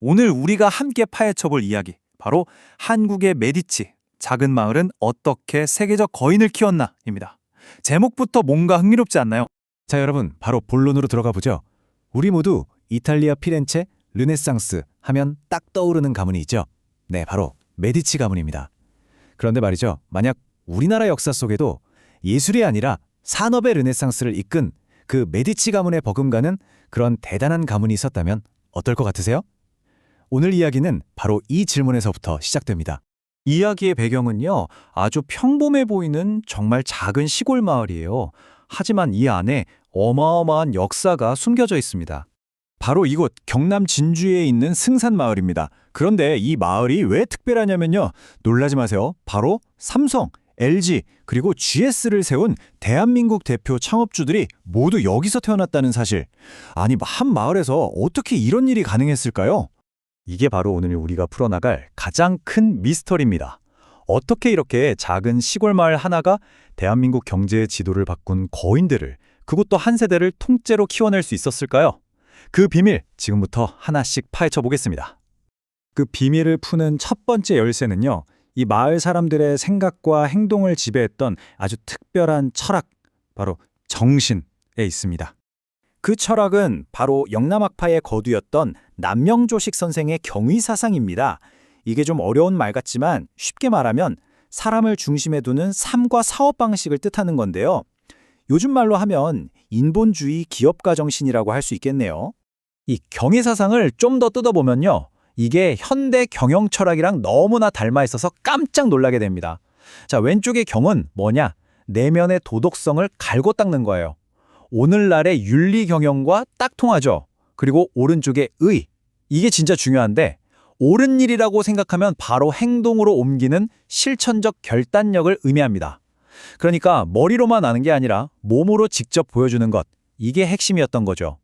오늘 우리가 함께 파헤쳐볼 이야기, 바로 한국의 메디치, 작은 마을은 어떻게 세계적 거인을 키웠나입니다. 제목부터 뭔가 흥미롭지 않나요? 자, 여러분, 바로 본론으로 들어가 보죠. 우리 모두 이탈리아 피렌체 르네상스 하면 딱 떠오르는 가문이 있죠. 네, 바로 메디치 가문입니다. 그런데 말이죠, 만약 우리나라 역사 속에도 예술이 아니라 산업의 르네상스를 이끈 그 메디치 가문에 버금가는 그런 대단한 가문이 있었다면 어떨 것 같으세요? 오늘 이야기는 바로 이 질문에서부터 시작됩니다. 이야기의 배경은요, 아주 평범해 보이는 정말 작은 시골 마을이에요. 하지만 이 안에 어마어마한 역사가 숨겨져 있습니다. 바로 이곳 경남 진주에 있는 승산마을입니다. 그런데 이 마을이 왜 특별하냐면요. 놀라지 마세요. 바로 삼성, LG, 그리고 GS를 세운 대한민국 대표 창업주들이 모두 여기서 태어났다는 사실. 아니, 한 마을에서 어떻게 이런 일이 가능했을까요? 이게 바로 오늘 우리가 풀어나갈 가장 큰 미스터리입니다. 어떻게 이렇게 작은 시골 마을 하나가 대한민국 경제의 지도를 바꾼 거인들을, 그것도 한 세대를 통째로 키워낼 수 있었을까요? 그 비밀 지금부터 하나씩 파헤쳐 보겠습니다. 그 비밀을 푸는 첫 번째 열쇠는요. 이 마을 사람들의 생각과 행동을 지배했던 아주 특별한 철학, 바로 정신에 있습니다. 그 철학은 바로 영남학파의 거두였던 남명조식 선생의 경위사상입니다. 이게 좀 어려운 말 같지만 쉽게 말하면 사람을 중심에 두는 삶과 사업 방식을 뜻하는 건데요. 요즘 말로 하면 인본주의 기업가 정신이라고 할 수 있겠네요. 이 경위사상을 좀 더 뜯어보면요, 이게 현대 경영 철학이랑 너무나 닮아 있어서 깜짝 놀라게 됩니다. 자, 왼쪽의 경은 뭐냐? 내면의 도덕성을 갈고 닦는 거예요. 오늘날의 윤리 경영과 딱 통하죠. 그리고 오른쪽의 의, 이게 진짜 중요한데, 옳은 일이라고 생각하면 바로 행동으로 옮기는 실천적 결단력을 의미합니다. 그러니까 머리로만 아는 게 아니라 몸으로 직접 보여주는 것, 이게 핵심이었던 거죠.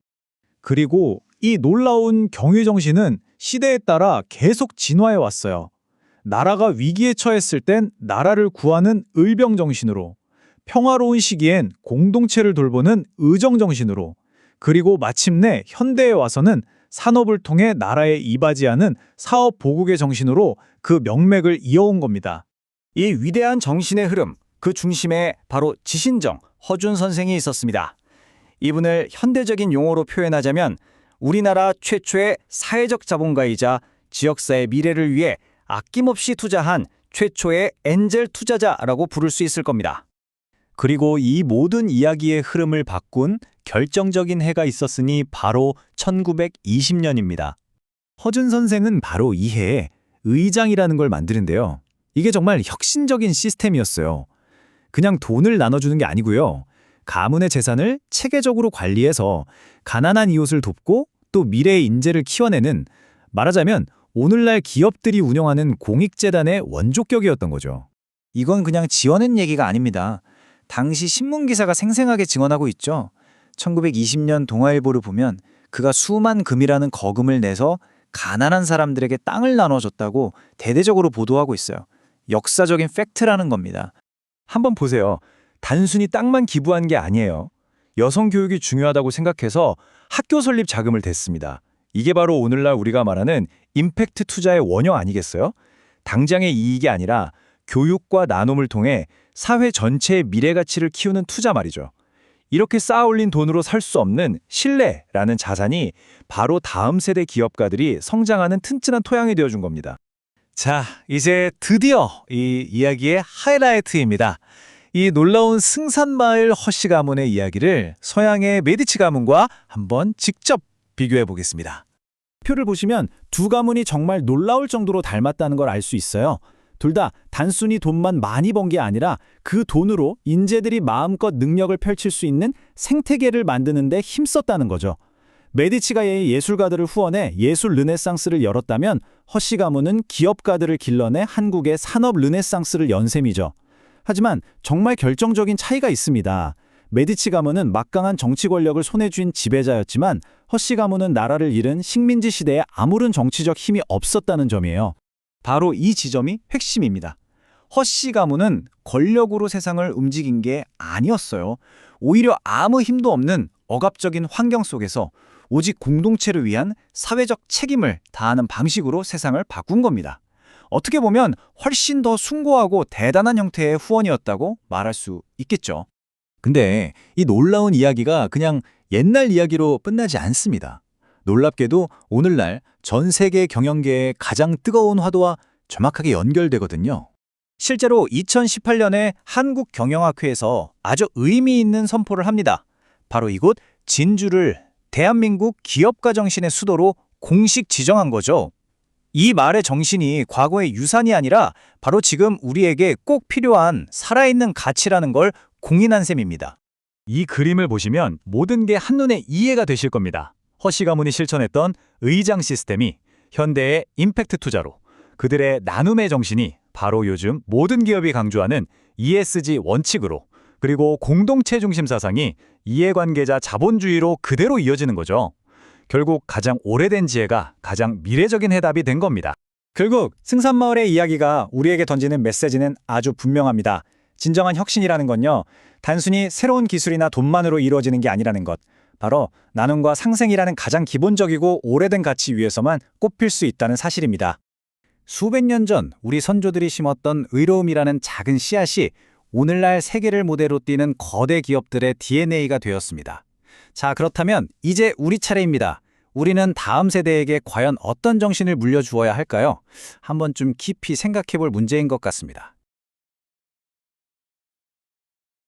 그리고 이 놀라운 경위 정신은 시대에 따라 계속 진화해 왔어요. 나라가 위기에 처했을 땐 나라를 구하는 의병 정신으로, 평화로운 시기엔 공동체를 돌보는 의정 정신으로, 그리고 마침내 현대에 와서는 산업을 통해 나라에 이바지하는 사업 보국의 정신으로 그 명맥을 이어온 겁니다. 이 위대한 정신의 흐름, 그 중심에 바로 지신정, 허준 선생이 있었습니다. 이분을 현대적인 용어로 표현하자면 우리나라 최초의 사회적 자본가이자 지역사회 미래를 위해 아낌없이 투자한 최초의 엔젤 투자자라고 부를 수 있을 겁니다. 그리고 이 모든 이야기의 흐름을 바꾼 결정적인 해가 있었으니 바로 1920년입니다. 허준 선생은 바로 이 해에 의장이라는 걸 만드는데요. 이게 정말 혁신적인 시스템이었어요. 그냥 돈을 나눠주는 게 아니고요. 가문의 재산을 체계적으로 관리해서 가난한 이웃을 돕고 또 미래의 인재를 키워내는, 말하자면 오늘날 기업들이 운영하는 공익재단의 원조격이었던 거죠. 이건 그냥 지어낸 얘기가 아닙니다. 당시 신문기사가 생생하게 증언하고 있죠. 1920년 동아일보를 보면 그가 수만 금이라는 거금을 내서 가난한 사람들에게 땅을 나눠줬다고 대대적으로 보도하고 있어요. 역사적인 팩트라는 겁니다. 한번 보세요. 단순히 땅만 기부한 게 아니에요. 여성 교육이 중요하다고 생각해서 학교 설립 자금을 댔습니다. 이게 바로 오늘날 우리가 말하는 임팩트 투자의 원형 아니겠어요? 당장의 이익이 아니라 교육과 나눔을 통해 사회 전체의 미래 가치를 키우는 투자 말이죠. 이렇게 쌓아올린 돈으로 살 수 없는 신뢰라는 자산이 바로 다음 세대 기업가들이 성장하는 튼튼한 토양이 되어준 겁니다. 자, 이제 드디어 이 이야기의 하이라이트입니다. 이 놀라운 승산마을 허씨 가문의 이야기를 서양의 메디치 가문과 한번 직접 비교해 보겠습니다. 표를 보시면 두 가문이 정말 놀라울 정도로 닮았다는 걸 알 수 있어요. 둘 다 단순히 돈만 많이 번 게 아니라 그 돈으로 인재들이 마음껏 능력을 펼칠 수 있는 생태계를 만드는 데 힘썼다는 거죠. 메디치가 예술가들을 후원해 예술 르네상스를 열었다면 허씨 가문은 기업가들을 길러내 한국의 산업 르네상스를 연 셈이죠. 하지만 정말 결정적인 차이가 있습니다. 메디치 가문은 막강한 정치 권력을 손에 쥔 지배자였지만 허씨 가문은 나라를 잃은 식민지 시대에 아무런 정치적 힘이 없었다는 점이에요. 바로 이 지점이 핵심입니다. 허씨 가문은 권력으로 세상을 움직인 게 아니었어요. 오히려 아무 힘도 없는 억압적인 환경 속에서 오직 공동체를 위한 사회적 책임을 다하는 방식으로 세상을 바꾼 겁니다. 어떻게 보면 훨씬 더 숭고하고 대단한 형태의 후원이었다고 말할 수 있겠죠. 근데 이 놀라운 이야기가 그냥 옛날 이야기로 끝나지 않습니다. 놀랍게도 오늘날 전 세계 경영계의 가장 뜨거운 화두와 정확하게 연결되거든요. 실제로 2018년에 한국경영학회에서 아주 의미 있는 선포를 합니다. 바로 이곳 진주를 대한민국 기업가 정신의 수도로 공식 지정한 거죠. 이 말의 정신이 과거의 유산이 아니라 바로 지금 우리에게 꼭 필요한 살아있는 가치라는 걸 공인한 셈입니다. 이 그림을 보시면 모든 게 한눈에 이해가 되실 겁니다. 허씨 가문이 실천했던 의장 시스템이 현대의 임팩트 투자로, 그들의 나눔의 정신이 바로 요즘 모든 기업이 강조하는 ESG 원칙으로, 그리고 공동체 중심 사상이 이해관계자 자본주의로 그대로 이어지는 거죠. 결국 가장 오래된 지혜가 가장 미래적인 해답이 된 겁니다. 결국 승산마을의 이야기가 우리에게 던지는 메시지는 아주 분명합니다. 진정한 혁신이라는 건요, 단순히 새로운 기술이나 돈만으로 이루어지는 게 아니라는 것, 바로 나눔과 상생이라는 가장 기본적이고 오래된 가치 위에서만 꼽힐 수 있다는 사실입니다. 수백 년 전 우리 선조들이 심었던 의로움이라는 작은 씨앗이 오늘날 세계를 무대로 띄는 거대 기업들의 DNA가 되었습니다. 자, 그렇다면 이제 우리 차례입니다. 우리는 다음 세대에게 과연 어떤 정신을 물려주어야 할까요? 한번 좀 깊이 생각해 볼 문제인 것 같습니다.